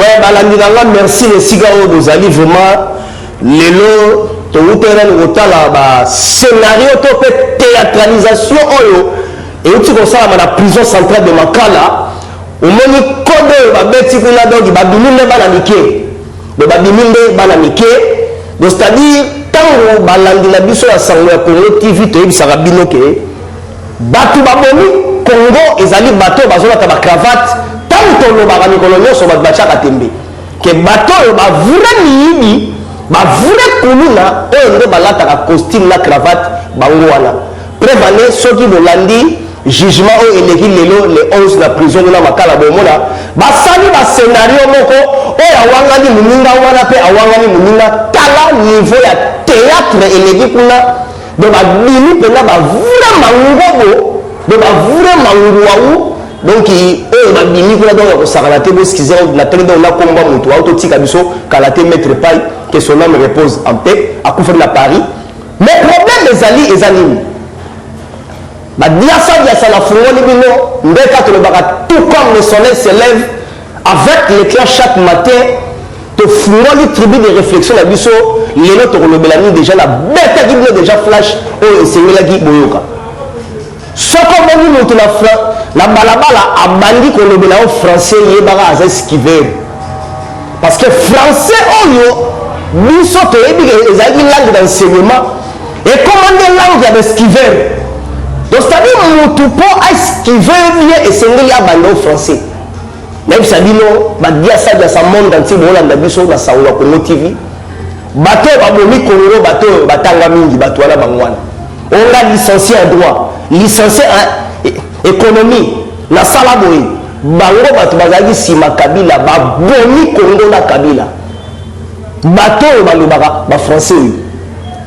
Ouais, balandinanga merci les cigaro bozali vraiment lelo to utera ngotala ba scénario to pe théâtralisation oyo et uti ko sala na prison centrale de Makala au moni code ba beti kuna donc ba biminde bana mike de ba biminde bana mike donc c'est-à-dire tango balandina biso ya sango ya Congo TV to yebisaka bino ke batu babomi Congo ezali bato bazola ta ba cravate tanto lo ba mikolo nyonso ba bachaka tembe ke bato yo ba vrai miyibi ba vrai kuluna oyo nde balata ka costume na cravate bango wana prévané soki bolandi jugement oyo eleki lelo le 11 na prison na Makala bomona basali ba scénario moko oyo awangani muninga wana pe awangani muninga tala niveau ya théâtre eleki kuna de ba bini pena ba vrai mangobo de ba vrai manguaou donc eux ba bini kuna donc ko sakala te bo skizer la télé donc na komba mutu auto tika biso kalaté maître pai que son âme repose en paix à couvrir la Paris mais problème ezali ezali ba diasa la fungoli bino ndeka to le baka tout comme le soleil se lève avec l'éclat chaque matin to fungoli tribu de réflexion la biso lelo to le belani déjà la bête qui vient déjà flash o esengela ki boyoka soko boni mutu la balabala abandi ko le belani français yebaka as esquiver parce que français oyo biso to yebi ezali langue d'enseignement et comment langue ya esquiver. Donc, c'est-à-dire que pour esquiver bien et s'engager à bande français. Même si on a ça dans ce monde entier, on a dit sur la Saoula Congo TV. Bateau, babomi Congo, bateau, batanga mingi, bateau la bangwana. On a licencié en droit, licencié en économie, la salaboui. Bango bateau bazagi sima Kabila, babomi Congo na Kabila. Bateau, ba français.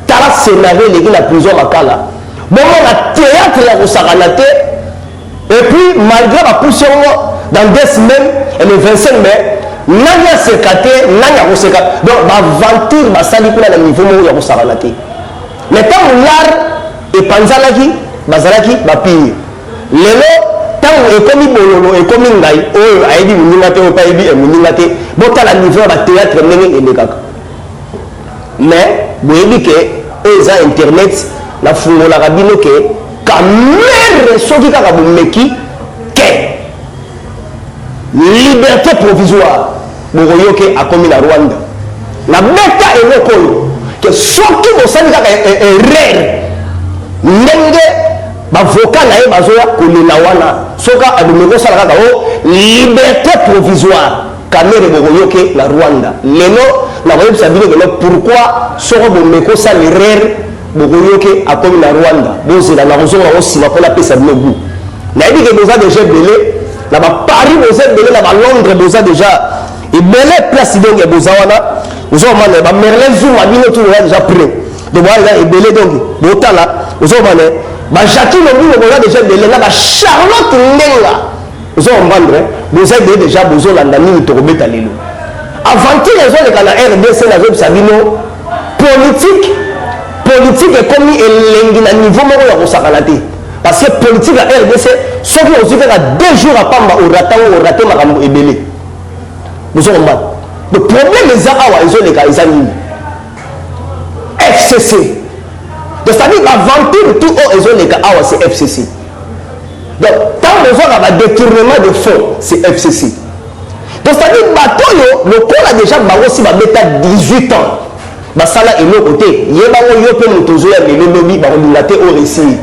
Tala scénario les la prison Makala. Bon, on a théâtre la Rosagalate et puis malgré la poussière dans 2 semaines et le 25 mai nanya sekate nanya rosekate donc va ventir va sali pour le niveau où ya Rosagalate mais tant l'art et panzalaki bazalaki va pire lelo tant ekomi bololo ekomi ngai o aidi muningate o paibi e muningate bota la niveau ba théâtre ndenge elekaka mais boyebi ke eza internet la fungo la rabino ke kamere soki kaka bomeki ke liberté provisoire bokoyoke akomi na Rwanda na beta eloko ke soki bosali kaka erreur ndenge bavoka na ye bazoya kolela wana soka abimeko sala kaka o liberté provisoire kamere bokoyoke na Rwanda lelo na koyebisa bino keno pourquoi soko bomeko sala erreur bokoyoke akomi na Rwanda bozela na kozonga osima mpona pesa bino goût nayebi ke boza déjà ebele na baparis boza ebele na balondres boza déjà ebele place donc eboza wana ozomana bamerlin zuma bino tu boza déjà prêt donc boza ebele donc botala ozomana bajacquine bino boza déjà ebele na bacharlotte ndenga ozomandre boza ebele déjà bozolanda nini tokobeta lelo aventure ezoleka na RDC nazobisa bino politique est comme elengi na niveau moko ya kosakana te parce que politique ya RDC soki ozwi kaka 2 jours apamba orate makambo ebele bozokomba le problème eza awa ezoleka eza nini FCC donc c'est-à-dire baventure tout oyo ezoleka awa c'est FCC donc tant bozwaka badétournement de fonds c'est FCC donc c'est-à-dire bato oyo lokola déjà bango si babeta 18 ans basala eloko te yeba oyo pe motozo ya lelo lobi bakolinga te o réussir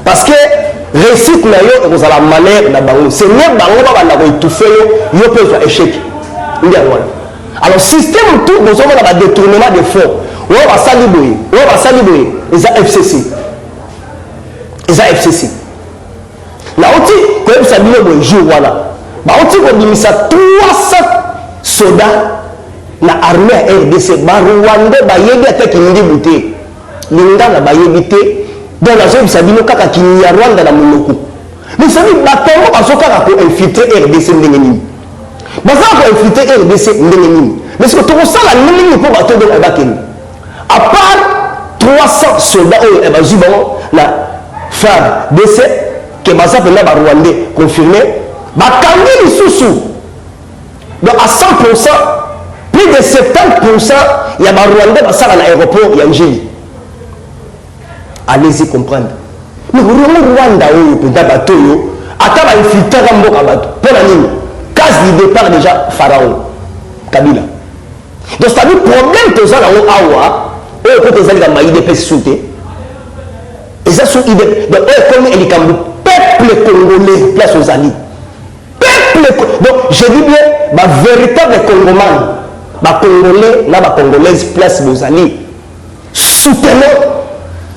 parce que réussite na yo ekozala manière na bango c'est ne bango babanda koétouffe yo pe ozwa échec ndia wana alors système tout bozomona badétournement de fonds oyo basali boye eza FCC nauti koyebisa bino boye jour wana bauti kobimisa 300 soldats na armée ya RDC barwandais bayebi ata kindibu te lingana bayebi te donc nazobisa bino kaka kini ya Rwanda na monoko mais sabi batongo bazokaka koinfiltre RDC ndenge nini bazala koinfiltre RDC ndenge nini mais soki tokosala ndenge nini mpo bato donc ebakeni à part 300 soldats oyo bazwi bango na FARDC ke baza mpena barwandais confirmé bakangi lisusu Donc à 100%, plus de 70%, il y a des Rwandais qui sont à l'aéroport, il y a Ngéli. Allez-y comprendre. Mais le Rwanda, il y a des bateaux, attends, il y a un filtre à Mboka bateau. Pour la ligne, case du départ déjà, Pharaon, Kabila. Donc c'est-à-dire le problème que vous avez en Awa, eux, quand vous avez des IDP sauté, et ça, c'est IDP. Donc eux, comme il y a le peuple congolais, place aux alliés. Donc, je dis bien, ma véritable Congoman, ma Congolais, ma Congolaise, place aux alliés. Soutenons,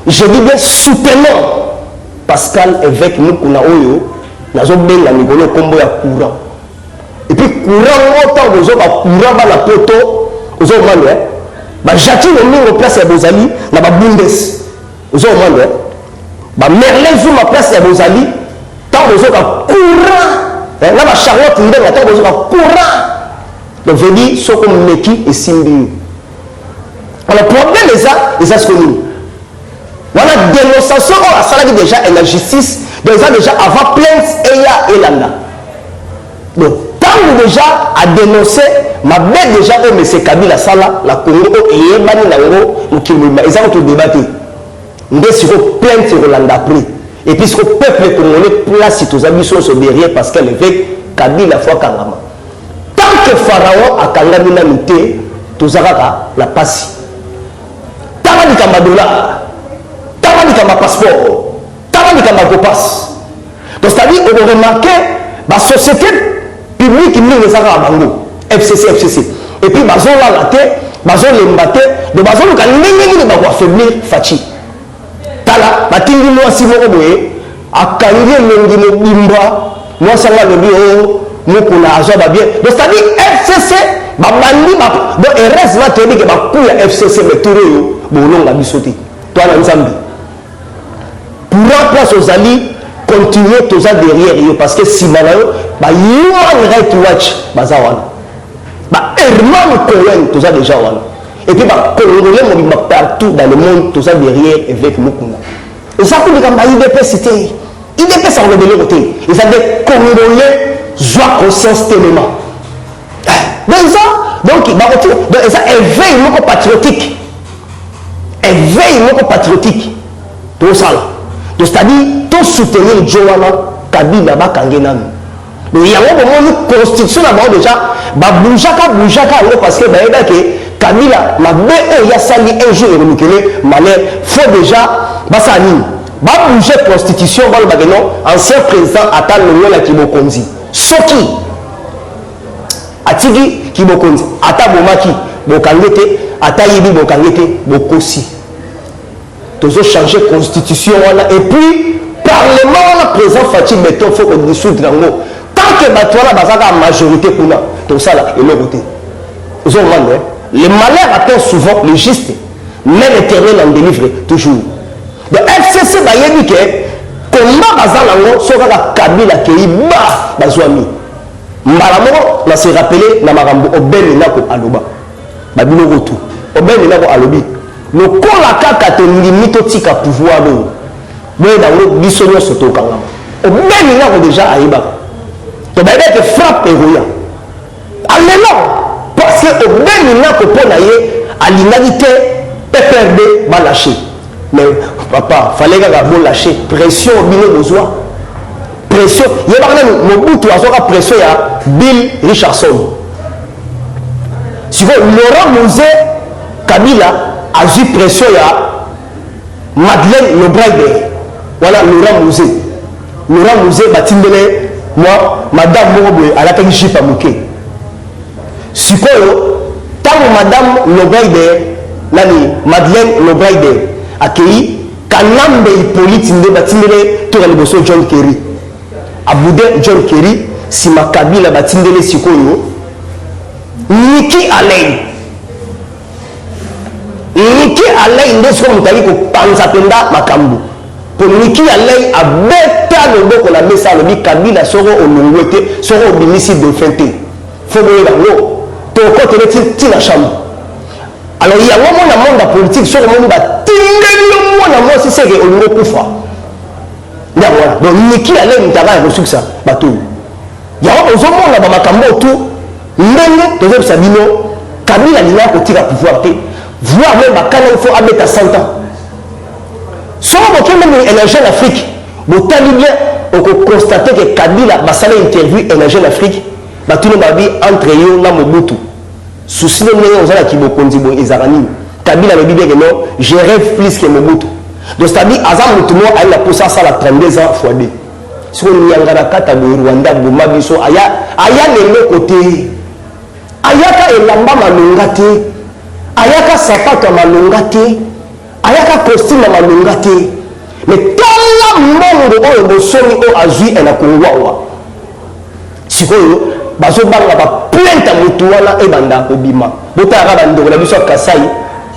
je dis bien soutenons Pascal évêque Mukuna Oyo, nous avons bien la Nigolo Combo ya courant. Et puis, courant, autant vous avez courant dans la poto, vous avez demandé, Jackie le mis place à Bozali, dans la Bundes. Vous avez demandé, Merlin Zouma place à Bozali, tant vous avez courant. Là, ma Charlotte, il y a un courant. Donc, je dis, ce qu'on met qui est Simbi. Alors, le problème est ça, et ça se connaît. Voilà, dénonciation, on a salarié déjà, et la justice, donc, ça déjà, avant plainte, et Landa. Donc, tant que déjà, à dénoncer, ma bête déjà, oh, mais c'est Kabila Sala, la Congo, et Yébani, la Congo, et ça, on te débattre. On dit, si vous plainte, c'est Rolanda après. Et puis, ce que le peuple congolais place tous les ambitions sur derrière parce qu'elle est avec Kabila fois Kangama. Tant que Pharaon a Kangama minamité, tous la passe. Tant que Kamba dollar, tant que Kamba passeport, tant que Kamba copasse. Donc, c'est-à-dire, on a remarqué, la société publique qui nous a Bango, FCC. Et puis, Bazon l'a raté, Bazon l'a battu, de Bazon l'a affaiblir Fachi. Tala, batingi moi si moko boye, akangi longi le bimba, moi ça va le bio, moko na azo ba bien. Donc c'est-à-dire FCC, ba bandi ba, donc RS va te dire que ba couille FCC mais tout yo, bolonga bisoté. Toi na Nzambi. Pour remplacer aux alliés, continuer tous ça derrière eux parce que si malao, ba Human Rights Watch, ba zawana. Ba Herman Cohen tous ça déjà wana. Et puis, Congolais, partout dans le monde, tout ça derrière, avec Mukuna. Et ça, pour les IDP, c'était. IDP, ça va de l'autre côté. Et ça, des Congolais, joie conscience tellement. Donc, ça, éveille mon patriotique. Éveille mon patriotique. Tout ça. Donc, c'est-à-dire, tout soutenir Joana, Kabila, Bakangenam. Donc, il y a un moment où la constitution, déjà, boujaka, parce que, Kabila, ma il y a sali un jour et malheur, faut déjà, Bassani, bouger constitution, ancien président Atal Loyola Kibokonzi. Soki, Atigi Kibokonzi, Ata Bomaki, Bokangete, Ata Yibi Bokangete, Bokosi. Tous ont changé constitution, et puis, parlement, président Fatih Beton, il faut qu'on dissoute l'ango. Tant que Batoala Bazaka majorité pour nous, tout ça là, et l'autre côté. Vous avez demandé, le malheur atteint souvent le juste, mais l'éternel en délivre toujours. Le FCC va dire que comment Bazalango sera Kabila qui est bas Bazouami. Malamo, on s'est rappelé dans Marambo, Oben Nako Aloba. Babino Rotou. Oben Nako Alobi. Le Kolaka Katendi Mitotika pouvoir d'eau. Oui, dans le Bissonio Soto Kangama. Oben Nako déjà à Iba. Donc, il y a des frappes et royales. Alléluia. Parce que au même moment que pour naïe à l'inalité PPRD va lâcher. Mais papa, fallait que lâcher. Pression au milieu besoin. Pression. Il y a mon bout de pression à Bill Richardson. Si vous Laurent Mouzé, Kabila a eu pression à Madeleine Lebride. Voilà Laurent Mouzé. Laurent Mouzé, Batindele, moi, Madame Moroboé, elle a fait une chip à Mouké. Si tant que Madame Lebride, Madeleine Lebride, accueilli, Kanambe Hippolyte Batindele, tout le bosso John Kerry. Aboudé John Kerry, si ma Kabila Batindele Sikoyo, Niki Alain. Niki Alain, n'est-ce qu'on t'a dit que Panzapenda Makambu. Pour Niki Alain, à bêta le beau qu'on a mis ça, le dit Kabila sera au Nongwete, sera au bénéfice de Fente. Faut voir dans l'eau. Ton côté est la chambre. Alors il y a un monde politique, sur le monde va tirer si c'est au niveau pour faire. Voilà. Donc Niki Alain, il a reçu ça. Il y a un monde là-bas, tout. ndenge tozo sabino Kabila lina côté la pouvoir voir même bakana il faut amettre à 100 ans soit beaucoup même énergie en Afrique botali bien on peut constater que Kabila basala interview énergie en Afrique ba tout le monde entre yo na Mobutu souci de on za ki bokonzi bo ezarani Kabila le bien que non je rêve plus que Mobutu donc c'est-à-dire azam mutumo a la poussa ça la 32 ans fois 2 si on y a la kata de Rwanda boma biso aya le côté ayaka elamba malonga te ayaka sapato malonga te ayaka costume malonga te mais tala monde oyo bosoni o azui na kongwawa sikoyo bazobanga ba plainte mutu wana ebanda obima botaka bandeko na biso Kasai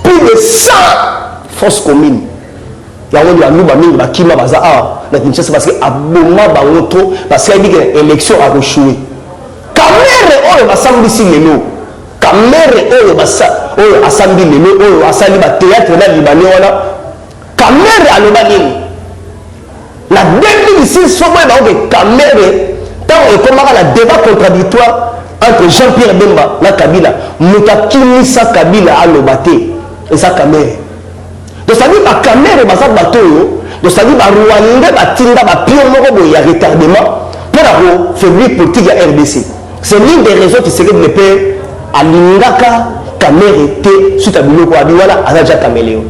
plus de 100 forces communes yango ya nuba mingi bakima baza na Kinshasa parce que aboma bango trop parce que dit élection a échoué kamere oyo basambisi lelo kamere oyo basa oyo asambi lelo oyo asali ba théâtre na libanais wana kamere aloba nini la 2006 sobo ba que kamere tant ekomaka la débat contradictoire entre Jean-Pierre Bemba na Kabila mutakimisa Kabila aloba te et ça kamere donc ça dit ba kamere basa bato yo donc ça dit ba Rwanda batinda ba pire moko boye ya retardement pour la faiblir politique ya RDC. C'est l'une des raisons qui serait de le père à l'ingaka kamere te suite à biloko abiwala azaja kameleo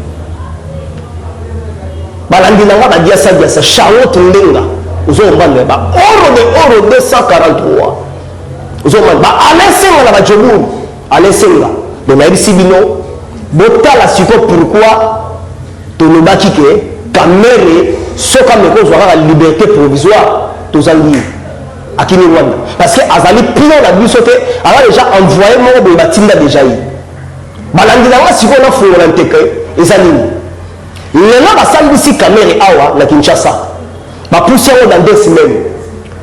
balandi nanga ba dia sa Charlotte Ndenga ozo mbanda ba oro 243 ozo mbanda ba Alain la ba jobu Alain Senga de la Sibino botala siko pourquoi tolobaki ke kamere soka meko zwaka la liberté provisoire tozali akini Rwanda parce que azali pion la bisote a déjà envoyé mon de batinda déjà yi balandi na wasiko na fongola nteke ezali lelo basambisi kamere awa na Kinshasa ba pousser dans 2 semaines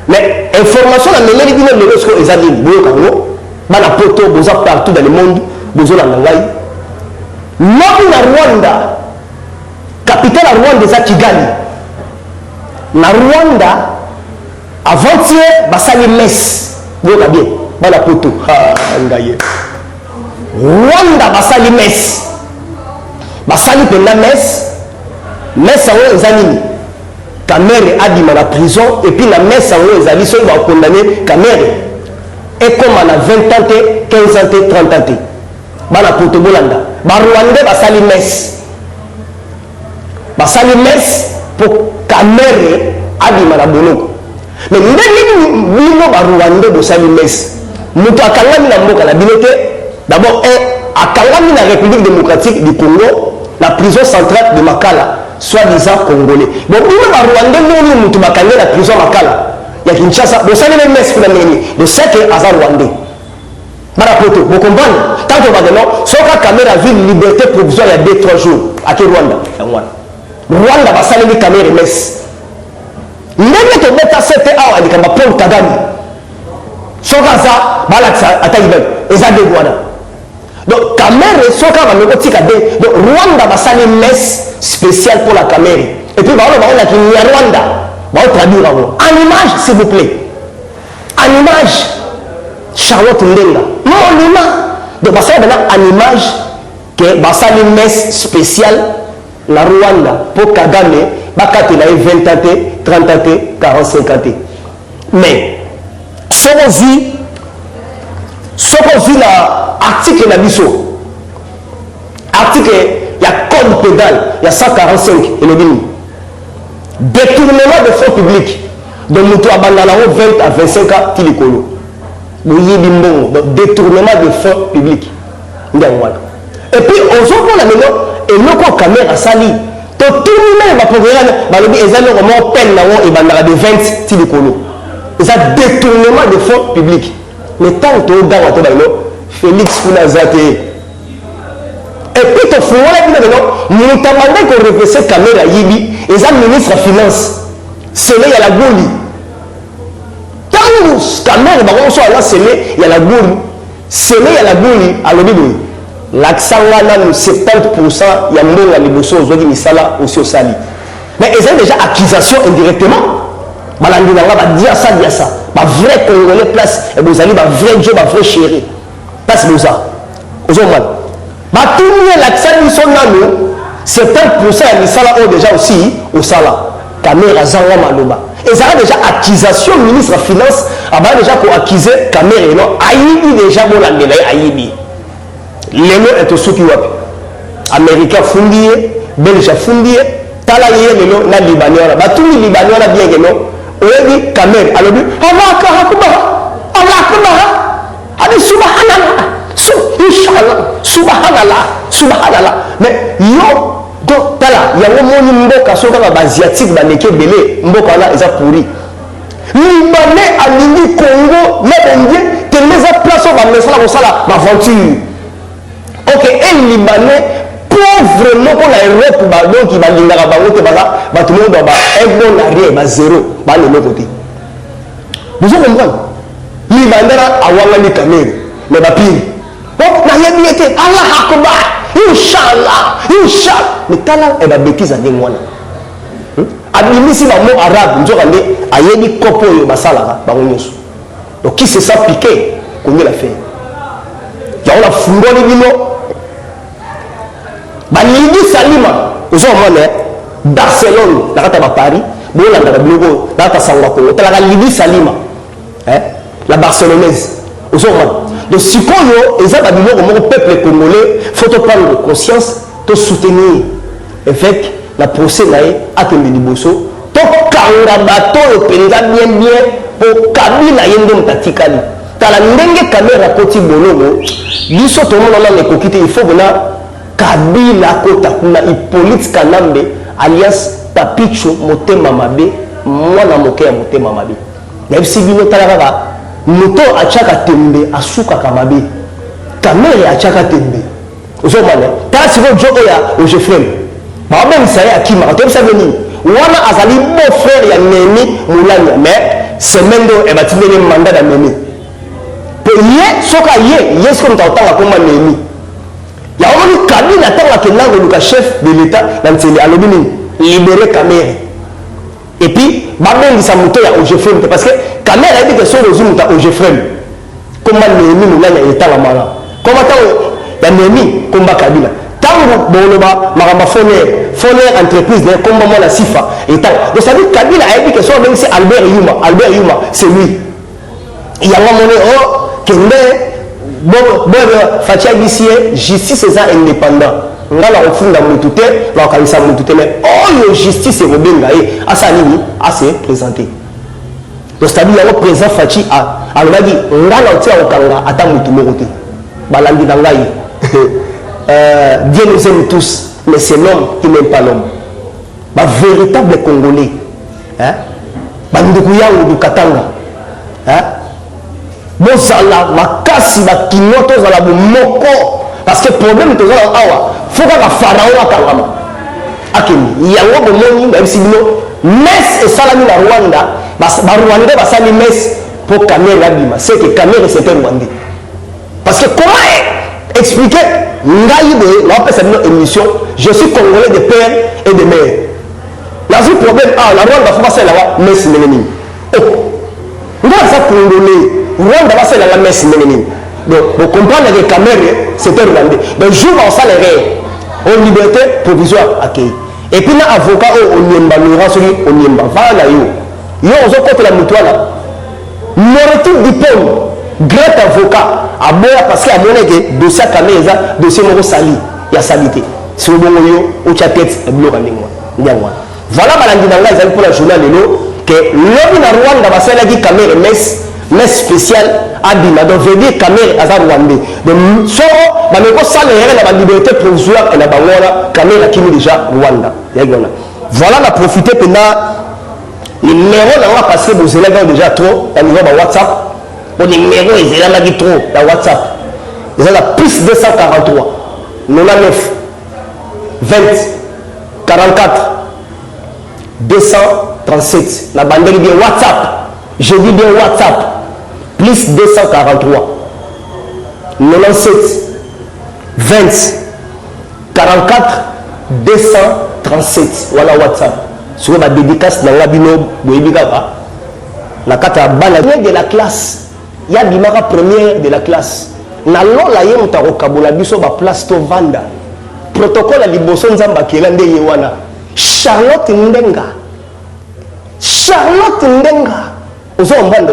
mais information na meleli bino lelo siko ezali boyoka ngo bana poto boza partout dans le monde bozo na ngai lobi na Rwanda capitale à Rwanda za Kigali na Rwanda avant-hier basali messe boka bien bana poto ngaye Rwanda basali messe basali penda messe awo ezali kamere adima na prison et puis la messe awo ezali so ba condamner kamere et comme na 20 ans 15 ans 30 ans bana poto bolanda ba Rwanda basali messe pour kamere adima na boloko mais ndenge bino ba Rwanda bosali messe mutu akangami na mboka na bino te d'abord akangami na République démocratique du Congo la prison centrale de Makala soi-disant congolais bon bino ba Rwanda nini mutu bakangé la prison Makala ya Kinshasa bosali messe pour la meni de ce que aza Rwandais barapoto vous comprenez tant que maintenant soka caméra ville liberté provisoire il y a 2-3 jours à Rwanda Rwanda basali ni caméra messe ndenge tobeta sete awa likamba Paul Kagame soka za balakisa atayiba eza de Rwanda donc caméra soka ba meko tika de donc Rwanda basali messe spéciale pour la caméra et puis ba la ki ni Rwanda ba traduire en image s'il vous plaît en image Charlotte Ndenga monument de basali en image que basali messe spéciale la Rwanda pour Kagame bakati la 20 ans 30 ans 45 ans mais sokozi la article na biso article ya code pénal ya 145 et le bini détournement de fonds publics de mutu abanda na 20 à 25 ans tilikolo boyebi mbongo donc détournement de fonds publics ndangwana et puis ozoko na meno eloko caméra sali to tout même ba programme balobi ezali vraiment peine na wo ebandaka de 20 tilikolo eza détournement de fonds publics mais tant to gawa to balo Félix Founazate et puis to fouala bino bino mutamande ko reverser caméra yibi eza ministre finance c'est là il y a la goli tant caméra ba on soit là c'est là il y a la goli c'est là il y a la goli alobi boy l'accent là 70% il y a mbonga liboso ozwaki misala aussi au sali mais ils ont déjà accusation indirectement balandi nanga ba dia ça ba vrai congolais place et vous allez ba vrai Dieu ba vrai chéri place boza ozo mal ba tout l'accent ils sont nanu c'est 1% ya misala o déjà aussi au sala caméra zanga maloba et ça a déjà accusation ministre de finance a déjà ko accuser caméra non ayibi déjà bon landela ayibi lelo est au soki wapi américain fundié belge fundié tala yé lelo na libanais ba tout libanais na bien que non oyebi caméra alobi Allah akbar abi subhanallah inshallah subhanallah mais yo donc tala yango moni mboka soka ba asiatique ba neke belé mboka na eza pourri libanais alingi Congo mais bondier tellement za place ba mesala ko sala ba aventure ok et libanais pauvre moko na Europe ba donc ba lingaka bango te ba tout le monde ba un bon arrière ba zéro ba le côté vous comprenez libanais awanga ni caméra mais ba pire donc na yebi était Allah akbar Inch'Allah. Mais talent est la bêtise à Ningwana. Admisi la mot arabe, nous avons dit, ayedi kopo yo basala, baronyosu. Donc qui se sent piqué, qu'on y l'a fait. Il y a un fourgon de bino. Balidi Salima, nous avons Barcelone, la rata Paris, bon la Blogo, la rata Sangako, la Lidi Salima, la Barcelonaise, nous avons. Donc, si le peuple congolais, il faut prendre conscience de soutenir avec la procès à Kembe-Liboso. To kanga bato penza bien pour Kabila yendo mtatikali. Tala ndenge caméra koti bolongo. Biso to mona na nekokite il faut bona Kabila kota kuna Hippolyte Kanambe alias Papicho motema mabe mwana moke ya motema mabe. Na bino tala kaka moto achaka tembe asuka kamabe kamera achaka tembe ozomane tasi ko joko ya ojefrem ba ben ça ya kima to ça veni wana azali beau frère ya Nemi Moulania mais semendo e batimene mandat da Nemi pe ye soka ye yesko mtautanga koma Nemi ya woni Kabila tanga kenango luka chef de l'état na nteli alobini libérer caméra et puis babeli sa moto ya ojefrem parce que caméra a dit que son résumé est au Jeffrem. Comment Némi Moulania est à la mala. Comment il y a Némi, combat Kabila. Tant que Maramba Foner entreprise, combat moi la Sifa. Et tant. Donc ça dit Kabila a dit que son même c'est Albert Yuma, c'est lui. Il y a un moment où Kende, Fatia Gissier, justice est indépendant. On a la refondé dans mon touté, la calissa mon touté, mais oh, justice est rebenga et à sa ligne, à se présenter. Donc c'est-à-dire le président Fachi a dit on a l'entier au Kanga attend mutu morote balandi dangai Dieu nous aime tous mais c'est l'homme qui n'aime pas l'homme ba véritable Congolais hein ba ndugu yangu du Katanga hein bozala makasi ba kinoto za la moko parce que problème to za awa faut ka pharaon akangama akini yango bomoni ba bisibino mes et salami na Rwanda Rwandais va s'allumer pour caméra bima. C'est que caméra c'est un Rwandais. Parce que comment expliquer Ngaïde, on appelle cette émission, je suis Congolais de père et de mère. Là, le problème, la Rwanda va faire là-bas, Messi Ménénim. Oh, on va faire Congolais, Rwanda va faire là-bas, Messi Ménénim. Donc, pour comprendre que caméra c'est un Rwandais. Donc, jour on s'allait en liberté provisoire accueilli. Et puis, là, avocat, on y emba, on y emba, voilà, yo. Yo, on se côté la mutuelle. Moretti Dipon, grand avocat, à boire parce qu'il y a mon aide, dossier caméra, dossier mon sali, il y a salité. Si vous voulez, au chat tête, et bleu avec moi. Voilà, madame Dinanga, ils ont pour la journée de l'eau, que l'homme dans Rwanda va faire la caméra, mais spécial, à Bima, donc veut dire caméra à Rwanda. Donc, so, bah, mais quand ça, la liberté provisoire, et la bangola, caméra qui est déjà Rwanda. Voilà, on a profité pendant. Les numéros là parce que vous élèvez déjà trop au niveau de WhatsApp. Les numéros ils élèvent trop dans WhatsApp. Ils ont la plus 243 99 20 44 237. La bande dit bien WhatsApp. Je dis bien WhatsApp. Plus 243 97 20 44 237. Voilà WhatsApp. Sur la dédicace dans la bino, na kata bana de la classe ya bimaka première de la classe na lola ye mutako kabula biso ba place to vanda protocole liboso nzamba kela ndeye wana Charlotte Ndenga ozo mbande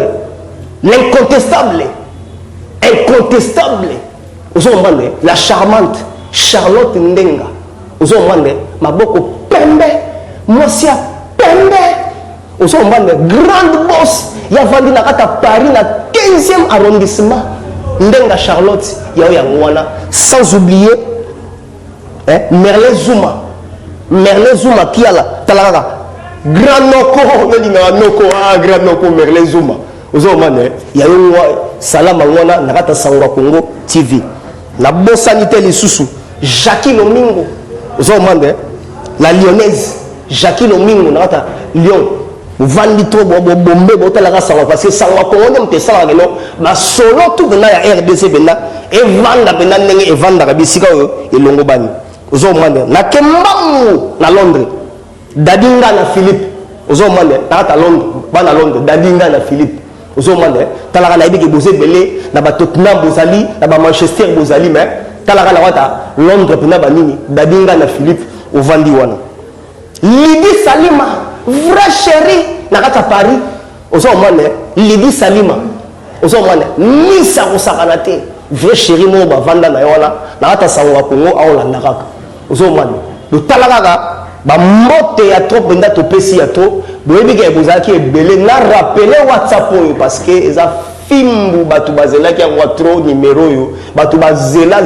l'incontestable ozo mbande la charmante Charlotte Ndenga ozo mbande maboko pembe mosia pembe ozo mbande grande boss ya vandi na kata Paris na 15e arrondissement Ndenga Charlotte yao ya ngwana sans oublier Merle Zuma qui a la talaka grand noko grand noko Merle Zuma ozo mbande ya yo salama ngwana na kata Sangwa Congo TV la bossanité lisusu Jackie Lomingo ozo mbande la lyonnaise Jackie Lomingo na kata Lyon vandi to bombe botalaka Sangwa parce que Sangwa Congo ndem te sala ngeno ba solo tout na ya RDC benda e vanda benda ndenge e vanda ka bisika oyo elongo bani ozo mwande na kembangu na Londres dadinga na Philippe ozo mwande na kata Londres bana Londres dadinga na Philippe ozo mwande talaka na ibiki boze belé na ba Tottenham bozali na ba Manchester bozali mais talaka na wata Londres pena ba nini dadinga na Philippe ovandi wana Lydie Salima vrai chéri na kata Paris ozo mwande Lydie Salima ozo mwande misa kosakana te vrai chéri mo ba vanda na yona na kata Sangwa Congo aolanda kaka ozo mwande lo talaka ba mbote ya trop benda to pesi ya trop boyebi ke bozaki ebele na rappeler WhatsApp oyo parce que eza fimbu batu bazela ki ya trop numéro yo batu bazela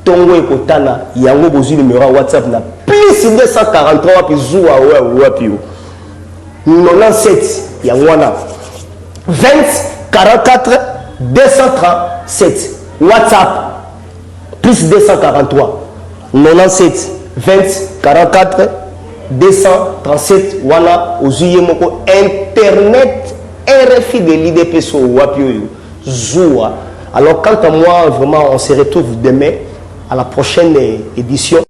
tongo ekotana yango bozu numéro WhatsApp na plus 243 wapi zuwa wapi yo 97 ya ngwana 20 44 237 WhatsApp plus 243 97 20 44 237 wana ozuye moko internet RFI de l'IDPS wapi yo zuwa. Alors quant à moi vraiment on se retrouve demain à la prochaine édition.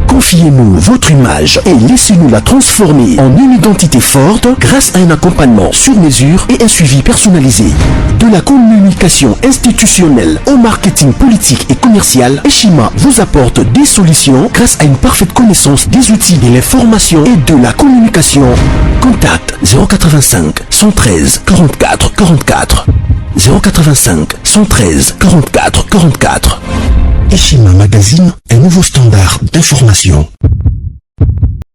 Confiez-nous votre image et laissez-nous la transformer en une identité forte grâce à un accompagnement sur mesure et un suivi personnalisé. De la communication institutionnelle au marketing politique et commercial, Eshima vous apporte des solutions grâce à une parfaite connaissance des outils de l'information et de la communication. Contact 085 113 44 44 085 113 44 44. Eshima Magazine, un nouveau standard d'information.